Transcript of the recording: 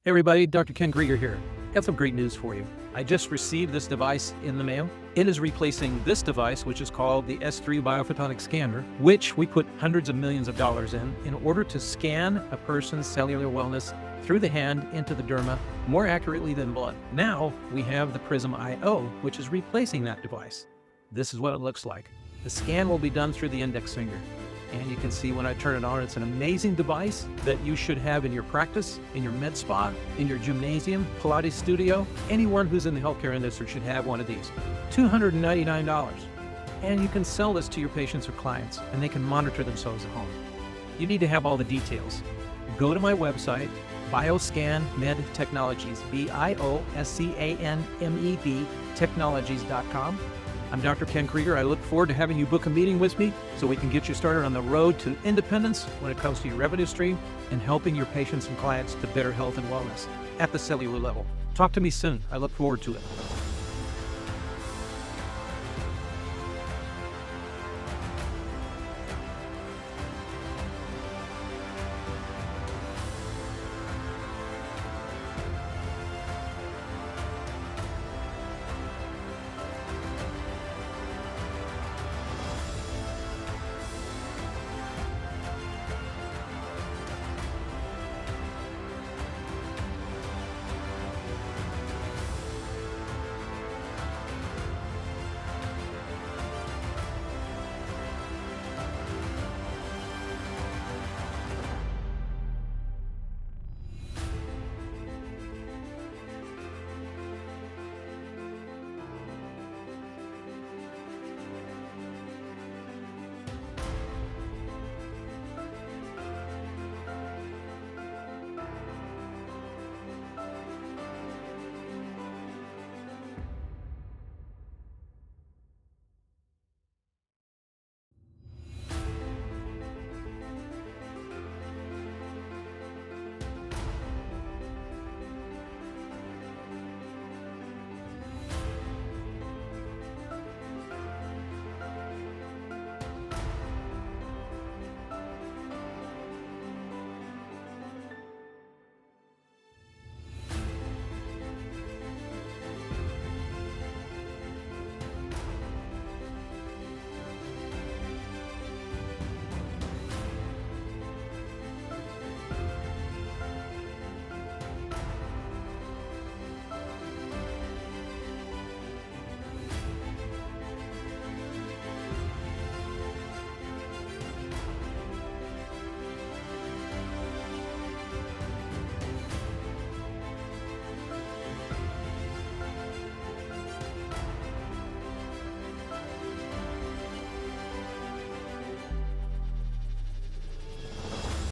Hey everybody, Dr. Ken Krieger here. Got some great news for you. I just received this device in the mail. It is replacing this device, which is called the S3 Biophotonic scanner, which we put hundreds of millions of dollars in order to scan a person's cellular wellness through the hand into the derma more accurately than blood. Now we have the PRYSM IO, which is replacing that device. This is what it looks like. The scan will be done through the index finger. And you can see when I turn it on, it's an amazing device that you should have in your practice, in your med spa, in your gymnasium, Pilates studio. Anyone who's in the healthcare industry should have one of these. $299. And you can sell this to your patients or clients, and they can monitor themselves at home. You need to have all the details. Go to my website, Bioscan Med Technologies, BIOSCANMED Technologies.com. I'm Dr. Ken Krieger. I look forward to having you book a meeting with me so we can get you started on the road to independence when it comes to your revenue stream and helping your patients and clients to better health and wellness at the cellular level. Talk to me soon. I look forward to it.